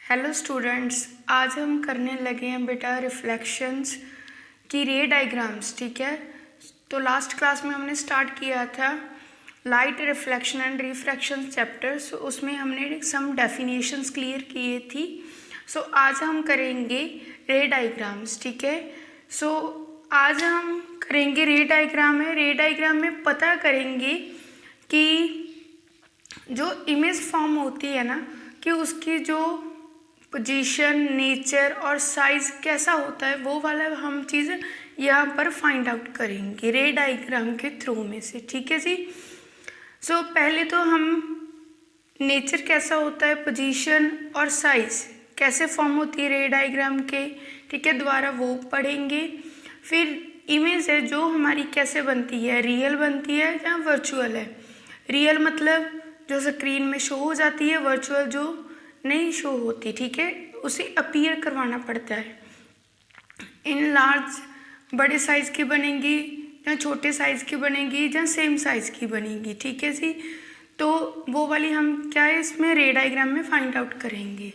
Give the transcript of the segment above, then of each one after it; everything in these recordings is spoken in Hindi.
हेलो स्टूडेंट्स, आज हम करने लगे हैं बेटा रिफ्लेक्शंस की रे डायग्राम्स। ठीक है, तो लास्ट क्लास में हमने स्टार्ट किया था light reflection and refraction chapter. So उसमें हमने सम डेफिनेशंस क्लियर किए थी। सो आज हम करेंगे रे डायग्राम्स। ठीक है, सो आज हम करेंगे रे डायग्राम है। रे डायग्राम में पता करेंगे कि जो इमेज फॉर्म होती है ना, कि उसकी जो पोजीशन, नेचर और साइज कैसा होता है, वो वाला हम चीज़ यहाँ पर फाइंड आउट करेंगे रे डायग्राम के थ्रू में से। ठीक है जी। सो पहले तो हम नेचर कैसा होता है, पोजीशन और साइज कैसे फॉर्म होती है रे डायग्राम के, ठीक है, द्वारा वो पढ़ेंगे। फिर इमेज है जो हमारी कैसे बनती है, रियल बनती है या वर्चुअल है। रियल मतलब जो स्क्रीन में शो हो जाती है, वर्चुअल जो नहीं शो होती, ठीक है, उसे अपीयर करवाना पड़ता है। इन लार्ज बड़े साइज़ की बनेंगी या छोटे साइज़ की बनेंगी या सेम साइज़ की बनेंगी। ठीक है जी, तो वो वाली हम क्या है इसमें रे डायग्राम में फाइंड आउट करेंगे।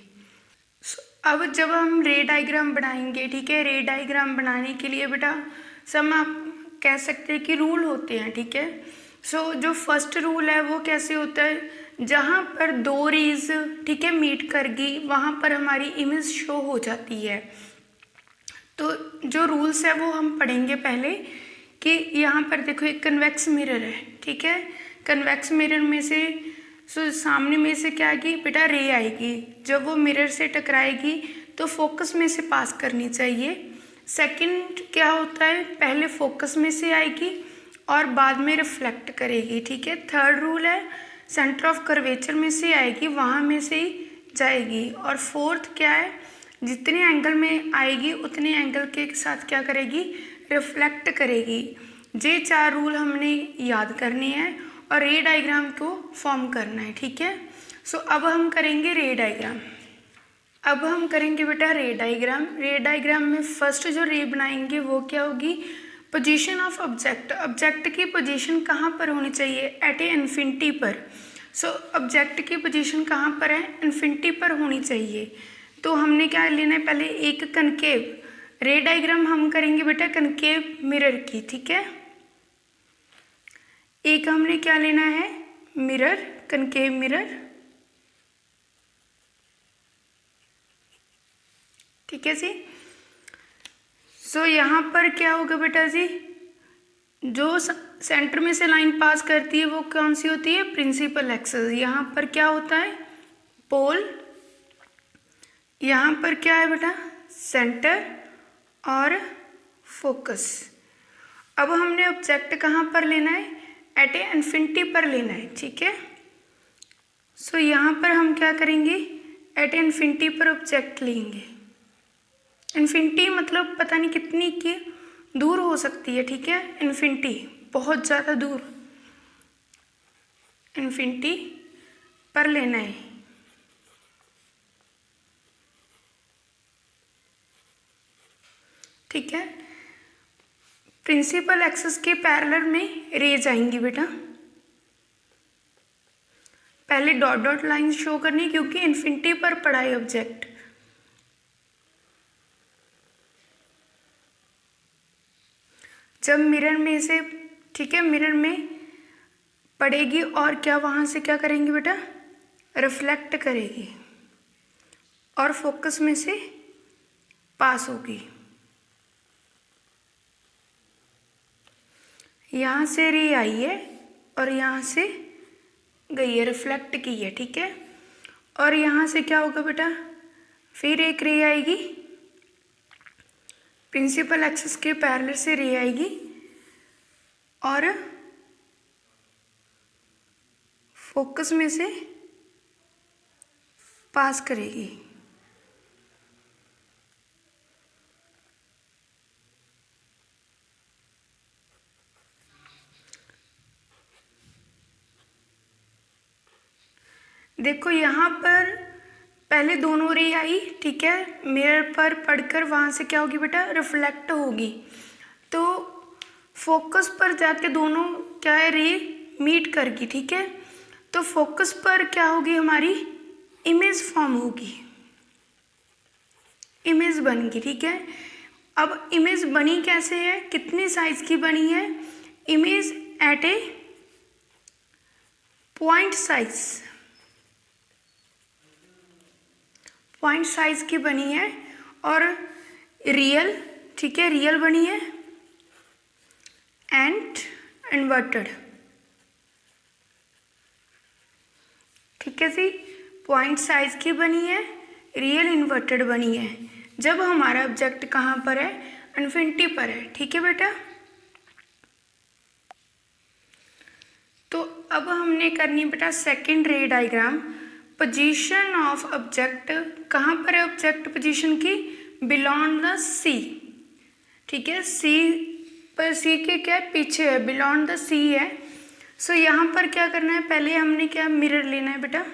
अब जब हम रे डायग्राम बनाएंगे, ठीक है, रे डायग्राम बनाने के लिए बेटा सब आप कह सकते हैं कि रूल होते हैं। ठीक है, सो जो फर्स्ट रूल है वो कैसे होता है, जहाँ पर दो रेज, ठीक है, मीट करगी वहाँ पर हमारी इमेज शो हो जाती है। तो जो रूल्स है वो हम पढ़ेंगे पहले कि यहाँ पर देखो एक कन्वेक्स मिरर है। ठीक है, कन्वेक्स मिरर में से सामने में से क्या आएगी बेटा, रे आएगी। जब वो मिरर से टकराएगी तो फोकस में से पास करनी चाहिए। सेकंड क्या होता है, पहले फोकस में से आएगी और बाद में रिफ्लेक्ट करेगी। ठीक है, थर्ड रूल है सेंटर ऑफ कर्वेचर में से आएगी, वहाँ में से ही जाएगी। और फोर्थ क्या है, जितने एंगल में आएगी उतने एंगल के साथ क्या करेगी, रिफ्लेक्ट करेगी। ये चार रूल हमने याद करने हैं और रे डायग्राम को फॉर्म करना है। ठीक है, सो अब हम करेंगे रे डायग्राम। अब हम करेंगे बेटा रे डायग्राम। रे डायग्राम में फर्स्ट जो रे बनाएंगे वो क्या होगी, पोजीशन ऑफ ऑब्जेक्ट। ऑब्जेक्ट की पोजीशन कहाँ पर होनी चाहिए, एट ए इन्फिनिटी पर। सो ऑब्जेक्ट की पोजीशन कहाँ पर है, इन्फिनिटी पर होनी चाहिए। तो हमने क्या लेना है, पहले एक कनकेव रे डायग्राम हम करेंगे बेटा कनकेव मिरर की। ठीक है, एक हमने क्या लेना है, मिरर, कनकेव मिरर। ठीक है जी। सो यहाँ पर क्या होगा बेटा जी, जो सेंटर में से लाइन पास करती है वो कौन सी होती है, प्रिंसिपल एक्सिस। यहाँ पर क्या होता है, पोल। यहाँ पर क्या है बेटा, सेंटर और फोकस। अब हमने ऑब्जेक्ट कहाँ पर लेना है, एट ए इन्फिनिटी पर लेना है। ठीक है, सो यहाँ पर हम क्या करेंगे, एट ए इन्फिनिटी पर ऑब्जेक्ट लेंगे। इन्फिनिटी मतलब पता नहीं कितनी की दूर हो सकती है। ठीक है, इन्फिनिटी बहुत ज़्यादा दूर, इन्फिनिटी पर लेना है। ठीक है, प्रिंसिपल एक्सिस के पैरेलल में रेज आएंगी बेटा। पहले डॉट डॉट लाइन शो करनी क्योंकि इन्फिनिटी पर पड़ा है ऑब्जेक्ट। जब मिरर में से, ठीक है, मिरर में पड़ेगी और क्या वहाँ से क्या करेंगे बेटा, रिफ्लेक्ट करेगी और फोकस में से पास होगी। यहाँ से रे आई है और यहाँ से गई है, रिफ्लेक्ट की है। ठीक है, और यहाँ से क्या होगा बेटा, फिर एक रे आएगी, प्रिंसिपल एक्सिस के पैरेलल से रे आएगी और फोकस में से पास करेगी। देखो यहाँ पर पहले दोनों रे आई, ठीक है, मिरर पर पड़कर वहाँ से क्या होगी बेटा, रिफ्लेक्ट होगी। तो फोकस पर जाके दोनों क्या है, रे मीट करगी। ठीक है, तो फोकस पर क्या होगी, हमारी इमेज फॉर्म होगी। इमेज बन गई, ठीक है। अब इमेज बनी कैसे है, कितने साइज की बनी है, image at A point size की बनी है और रियल, ठीक है, रियल बनी है एंड इन्वर्टेड, ठीक है जी। पॉइंट साइज की बनी है, रियल इन्वर्टेड बनी है, जब हमारा ऑब्जेक्ट कहाँ पर है, इन्फिनिटी पर है, ठीक है बेटा। तो अब हमने करनी बेटा सेकंड रे डायग्राम। पोजीशन ऑफ ऑब्जेक्ट, कहाँ पर है ऑब्जेक्ट पोजीशन की, बिलोंग द सी, ठीक है, सी पर, सी के क्या पीछे है, बिलोंग द सी है। सो यहाँ पर क्या करना है, पहले हमने क्या मिरर लेना है बेटा,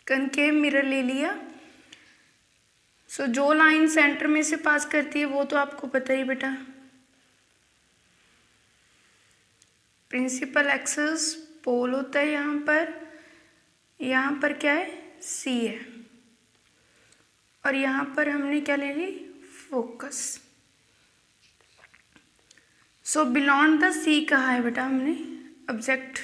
कनकेव मिरर ले लिया। सो जो लाइन सेंटर में से पास करती है वो तो आपको पता ही बेटा, प्रिंसिपल एक्सिस पोल होता है यहाँ पर क्या है, सी है, और यहाँ पर हमने क्या ले ली, फोकस। सो बिलोंग द सी कहा है बेटा हमने ऑब्जेक्ट,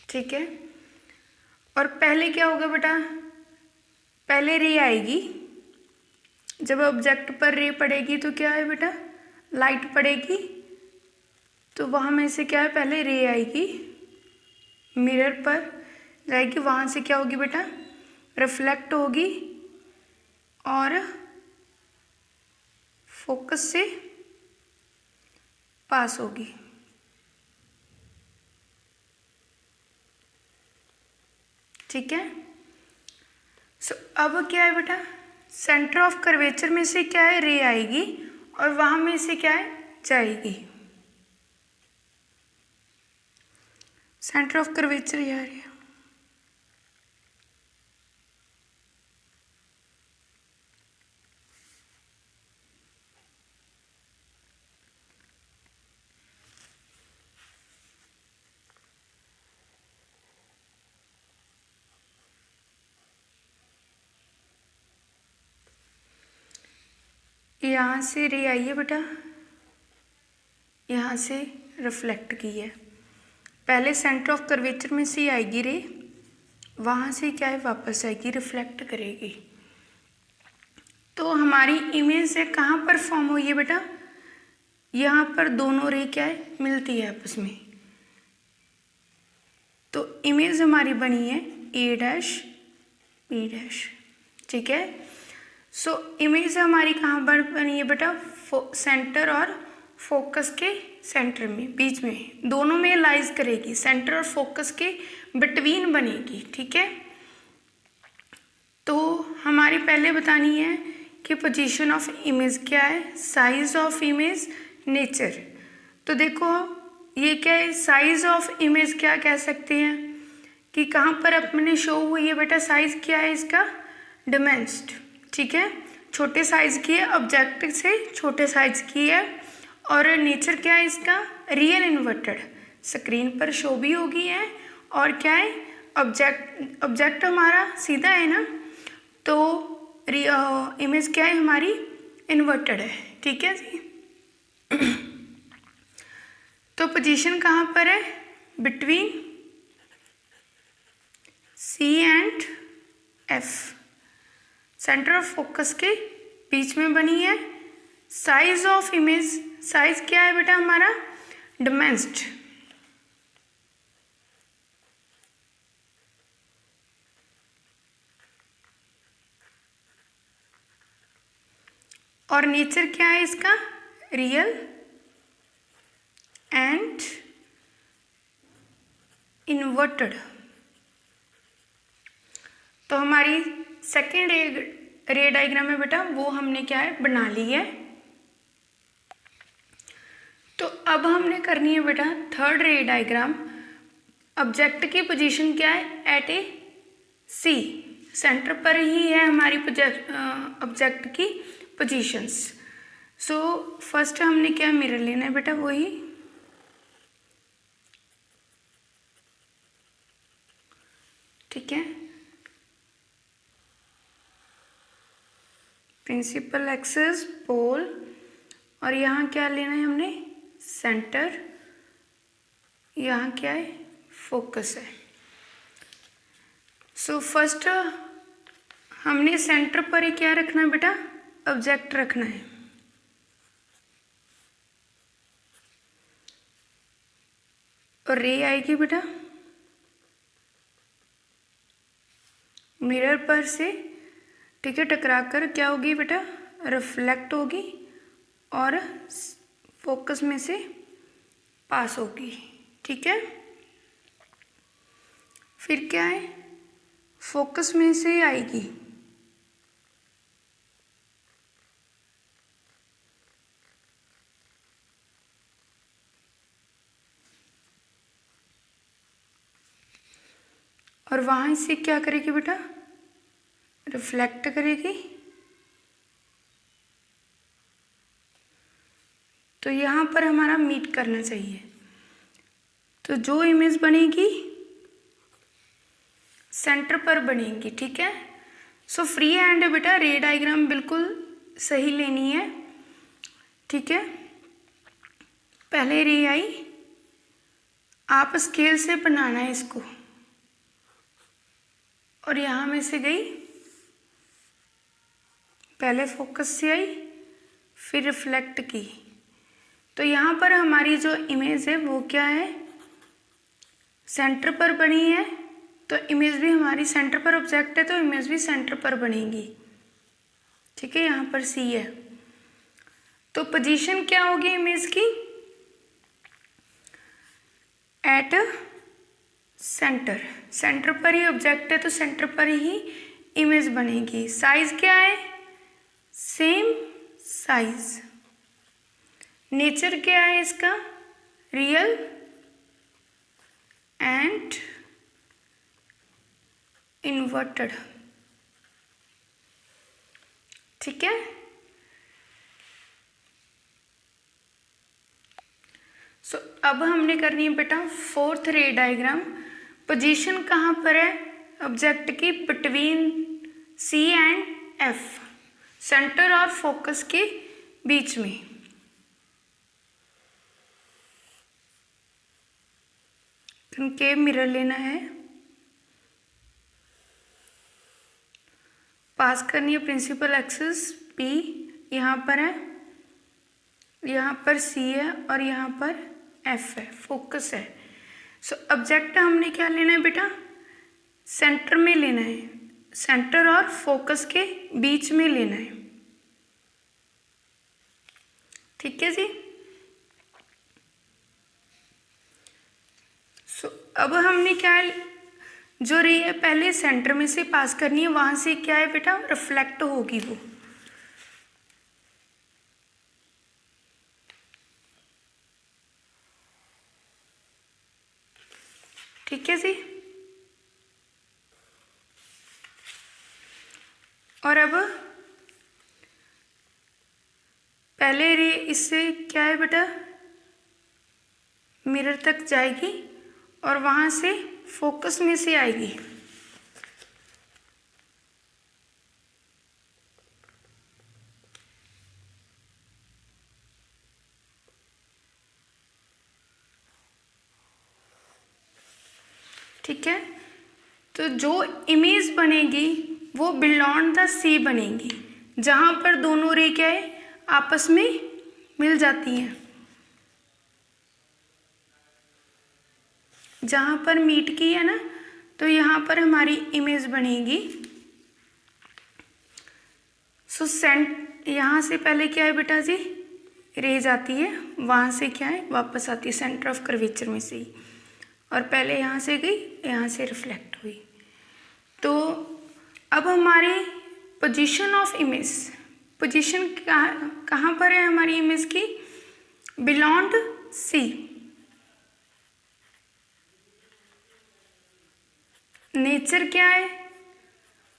ठीक है। और पहले क्या होगा बेटा, पहले रे आएगी, जब ऑब्जेक्ट पर रे पड़ेगी तो क्या है बेटा, लाइट पड़ेगी, तो वहाँ में से क्या है, पहले रे आएगी, मिरर पर जाएगी, वहाँ से क्या होगी बेटा, रिफ्लेक्ट होगी और फोकस से पास होगी, ठीक है। सो अब क्या है बेटा, सेंटर ऑफ कर्वेचर में से क्या है, रे आएगी और वहां में से क्या है, जाएगी। सेंटर ऑफ कर्वेचर यार है, यहाँ से रे आई है बेटा, यहाँ से रिफ्लेक्ट की है, पहले सेंटर ऑफ कर्वेचर में से आएगी रे, वहाँ से क्या है, वापस आएगी, रिफ्लेक्ट करेगी। तो हमारी इमेज है कहाँ पर फॉर्म हुई है बेटा, यहाँ पर दोनों रे क्या है, मिलती है आपस में, तो इमेज हमारी बनी है ए डैश बी डैश, ठीक है। सो इमेज हमारी कहाँ पर बनी है बेटा, सेंटर और फोकस के सेंटर में, बीच में, दोनों में लाइज करेगी, सेंटर और फोकस के बिटवीन बनेगी, ठीक है। तो हमारी पहले बतानी है कि पोजीशन ऑफ इमेज क्या है, साइज ऑफ इमेज, नेचर। तो देखो ये क्या है, साइज ऑफ इमेज क्या कह सकते हैं कि कहाँ पर अपने शो हुई है बेटा, साइज क्या है इसका, डिमेंस्ड, ठीक है, छोटे साइज की है, ऑब्जेक्ट से छोटे साइज की है, और नेचर क्या है इसका, रियल इन्वर्टेड, स्क्रीन पर शो भी होगी है, और क्या है, ऑब्जेक्ट हमारा सीधा है ना, तो इमेज क्या है हमारी, इन्वर्टेड है, ठीक है जी। तो पोजीशन कहाँ पर है, between C and F, centre of focus के बीच में बनी है। साइज ऑफ इमेज, साइज क्या है बेटा हमारा, डिमेंस्ड, और नेचर क्या है इसका, रियल एंड इन्वर्टेड। तो हमारी सेकेंड रे डायग्राम है बेटा, वो हमने क्या है, बना ली है। तो अब हमने करनी है बेटा थर्ड रे डायग्राम। ऑब्जेक्ट की पोजीशन क्या है, एट ए सी, सेंटर पर ही है हमारी ऑब्जेक्ट की पोजीशंस। सो फर्स्ट हमने क्या मिरर लेना है बेटा, वही ठीक है, प्रिंसिपल एक्सिस पोल, और यहाँ क्या लेना है हमने, सेंटर, यहाँ क्या है, फोकस है। सो फर्स्ट हमने सेंटर पर ही क्या रखना है बेटा, ऑब्जेक्ट रखना है। और रे आएगी बेटा मिरर पर से, ठीक है, टकरा कर क्या होगी बेटा, रिफ्लेक्ट होगी और फोकस में से पास होगी, ठीक है। फिर क्या है, फोकस में से आएगी, और वहां से क्या करेगी बेटा, रिफ्लेक्ट करेगी। तो यहाँ पर हमारा मीट करना चाहिए, तो जो इमेज बनेगी सेंटर पर बनेगी, ठीक है। सो फ्री हैंड है बेटा, रे डायग्राम बिल्कुल सही लेनी है, ठीक है। पहले रे आई, आप स्केल से बनाना है इसको, और यहाँ में से गई, पहले फोकस से आई फिर रिफ्लेक्ट की। तो यहाँ पर हमारी जो इमेज है वो क्या है, सेंटर पर बनी है, तो इमेज भी हमारी सेंटर पर ऑब्जेक्ट है तो इमेज भी सेंटर पर बनेगी, ठीक है। यहाँ पर सी है, तो पोजीशन क्या होगी इमेज की, एट सेंटर, सेंटर पर ही ऑब्जेक्ट है तो सेंटर पर ही इमेज बनेगी। साइज क्या है, सेम साइज। नेचर क्या है इसका, रियल एंड इन्वर्टेड, ठीक है। सो अब हमने करनी है बेटा फोर्थ रे डायग्राम। पोजीशन कहाँ पर है ऑब्जेक्ट की, between C and F, centre और फोकस के बीच में। कनकेव मिरर लेना है, पास करनी है प्रिंसिपल एक्सिस पी, यहाँ पर है, यहाँ पर सी है और यहाँ पर एफ है, फोकस है। सो ऑब्जेक्ट हमने क्या लेना है बेटा, सेंटर में लेना है, सेंटर और फोकस के बीच में लेना है, ठीक है जी। सो अब हमने क्या जो रे है पहले सेंटर में से पास करनी है, वहां से क्या है बेटा, रिफ्लेक्ट होगी वो, ठीक है जी। और अब पहले रे इससे क्या है बेटा, मिरर तक जाएगी और वहां से फोकस में से आएगी, ठीक है। तो जो इमेज बनेगी वो बियॉन्ड द सी बनेगी, जहां पर दोनों रे क्या है आपस में मिल जाती हैं, जहां पर मीट की है ना, तो यहाँ पर हमारी इमेज बनेगी। सो सेंट यहाँ से पहले क्या है बेटा जी, रे जाती है, वहां से क्या है वापस आती है सेंटर ऑफ कर्वेचर में से ही, और पहले यहाँ से गई, यहाँ से रिफ्लेक्ट हुई। तो अब हमारी पोजीशन ऑफ इमेज, पोजीशन कहाँ पर है हमारी इमेज की, बियॉन्ड सी, नेचर क्या है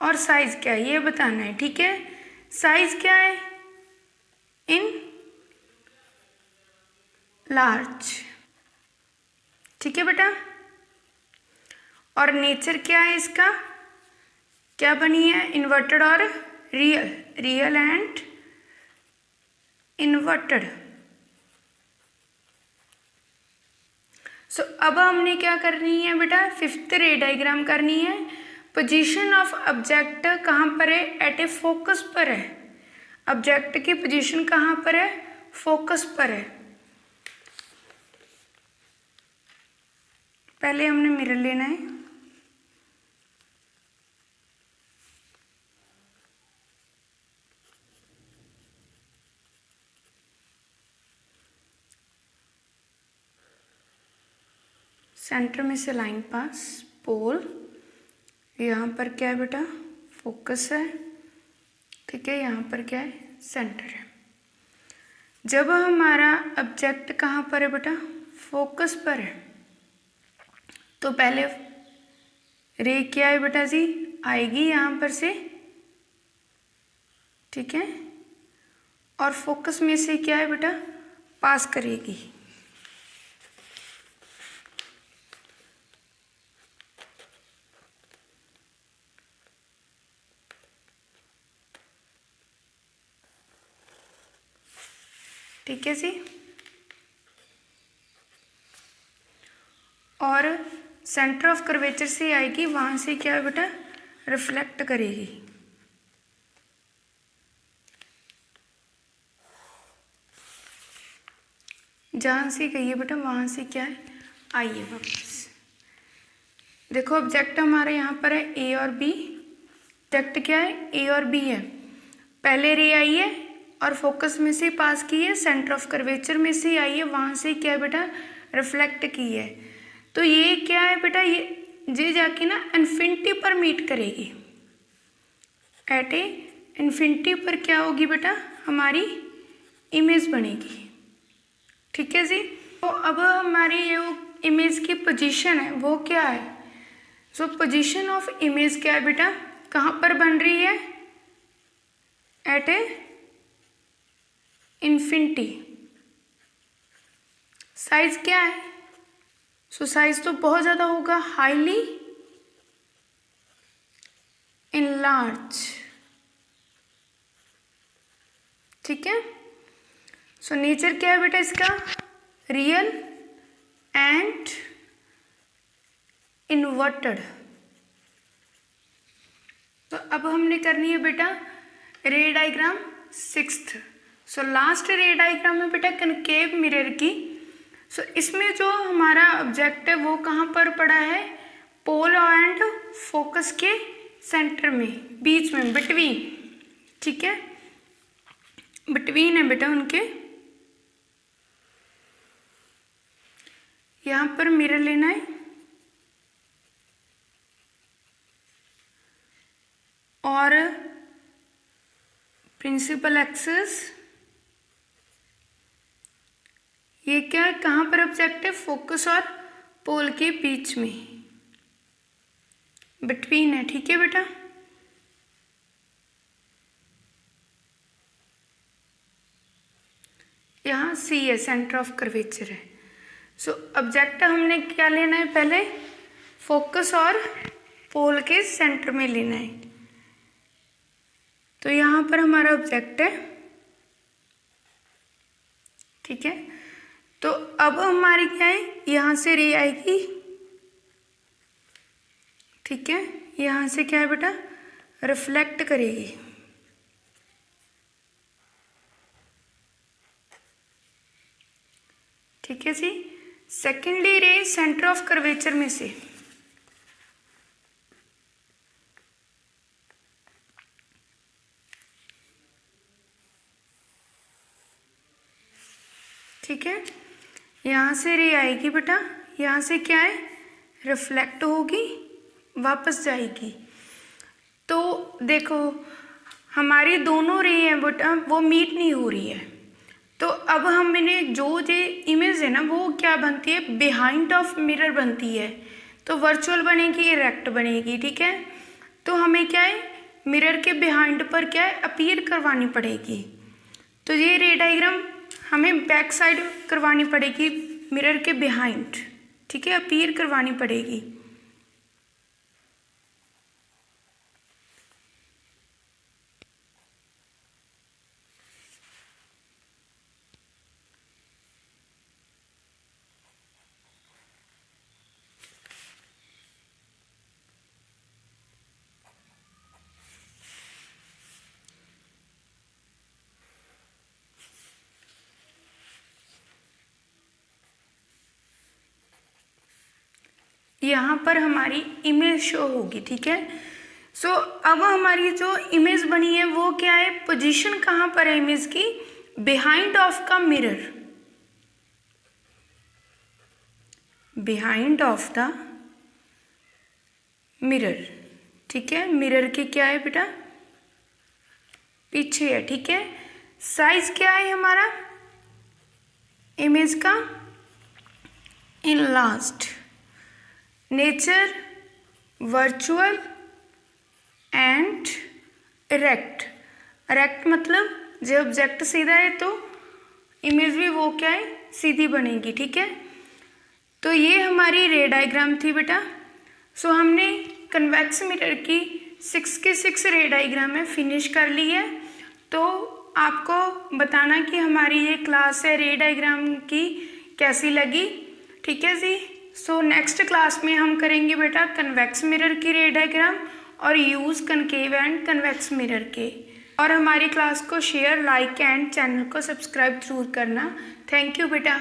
और साइज क्या है ये बताना है, ठीक है। साइज क्या है, इन लार्ज, ठीक है बेटा। और नेचर क्या है इसका, क्या बनी है, इन्वर्टेड और रियल, रियल एंड इन्वर्टेड। सो अब हमने क्या करनी है बेटा, फिफ्थ रे डायग्राम करनी है। पोजीशन ऑफ ऑब्जेक्ट कहाँ पर है, एट ए फोकस पर है। ऑब्जेक्ट की पोजीशन कहाँ पर है, फोकस पर है। पहले हमने मिरर लेना है, सेंटर में से लाइन पास, पोल, यहाँ पर क्या है बेटा, फोकस है, ठीक है। यहाँ पर क्या है, सेंटर है। जब हमारा ऑब्जेक्ट कहाँ पर है बेटा, फोकस पर है, तो पहले रे क्या है बेटा जी, आएगी यहाँ पर से, ठीक है, और फोकस में से क्या है बेटा, पास करेगी। ठीक है जी। और सेंटर ऑफ कर्वेचर से आएगी, वहां से क्या है बेटा, रिफ्लेक्ट करेगी। जहां से गई है बेटा वहां से क्या है, आई है वापस। देखो ऑब्जेक्ट हमारा यहाँ पर है ए और बी, ऑब्जेक्ट क्या है, ए और बी है। पहले रे आई है और फोकस में से पास की है, सेंटर ऑफ कर्वेचर में से आई है, वहां से क्या है बेटा, रिफ्लेक्ट की है। तो ये क्या है बेटा, ये जाके ना इन्फिनिटी पर मीट करेगी। एट ए इन्फिनिटी पर क्या होगी बेटा, हमारी इमेज बनेगी, ठीक है जी। तो अब हमारी ये इमेज की पोजीशन है वो क्या है, सो पोजीशन ऑफ इमेज क्या है बेटा, कहाँ पर बन रही है, एट ए इन्फिनिटी। साइज क्या है, सो साइज तो बहुत ज़्यादा होगा, हाईली इनलार्ज, ठीक है। सो नेचर क्या है बेटा इसका, रियल एंड इन्वर्टेड। तो अब हमने करनी है बेटा रे डायग्राम सिक्स्थ। सो लास्ट रे डायग्राम है बेटा कनकेव मिरर की। सो इसमें जो हमारा ऑब्जेक्ट है वो कहाँ पर पड़ा है, पोल एंड फोकस के सेंटर में, बीच में, बिटवीन, ठीक है, बिटवीन है बेटा उनके। यहाँ पर मिरर लेना है और प्रिंसिपल एक्सिस, ये क्या है, कहाँ पर ऑब्जेक्ट है, फोकस और पोल के बीच में, बिटवीन है, ठीक है बेटा। यहाँ सी है, सेंटर ऑफ कर्वेचर है। सो ऑब्जेक्ट हमने क्या लेना है, पहले फोकस और पोल के सेंटर में लेना है। तो यहाँ पर हमारा ऑब्जेक्ट है, ठीक है। तो अब हमारी क्या है, यहाँ से रे आएगी, ठीक है, यहाँ से क्या है बेटा, रिफ्लेक्ट करेगी, ठीक है जी। Secondly ray centre of curvature में से, ठीक है, यहाँ से रे आएगी बेटा, यहाँ से क्या है, रिफ्लेक्ट होगी, वापस जाएगी। तो देखो हमारी दोनों रे हैं बेटा वो मीट नहीं हो रही है। तो अब हमने जो इमेज है ना वो क्या बनती है, बिहाइंड ऑफ मिरर बनती है। तो वर्चुअल बनेगी, इरेक्ट बनेगी, ठीक है। तो हमें क्या है, मिरर के बिहाइंड पर क्या है, अपीयर करवानी पड़ेगी। तो ये रे डायग्राम हमें बैक साइड करवानी पड़ेगी मिरर के बिहाइंड, ठीक है, अपीयर करवानी पड़ेगी। यहाँ पर हमारी इमेज शो होगी, ठीक है। सो अब हमारी जो इमेज बनी है वो क्या है, पोजीशन कहाँ पर है इमेज की, बिहाइंड ऑफ का mirror, behind of the mirror, ठीक है। मिरर के क्या है बेटा, पीछे है, ठीक है। साइज क्या है हमारा इमेज का, in last, nature, virtual and erect. Erect मतलब जब ऑब्जेक्ट सीधा है तो इमेज भी वो क्या है, सीधी बनेगी, ठीक है। तो ये हमारी रे डायग्राम थी बेटा। सो हमने कन्वेक्स मिरर की 6 के 6 रे डायग्राम में फिनिश कर ली है। तो आपको बताना कि हमारी ये क्लास है रे डायग्राम की कैसी लगी, ठीक है जी। सो नेक्स्ट क्लास में हम करेंगे बेटा कन्वेक्स मिरर की रे डायग्राम और use concave and convex mirror के। और हमारी क्लास को शेयर, लाइक एंड चैनल को सब्सक्राइब जरूर करना। थैंक यू बेटा।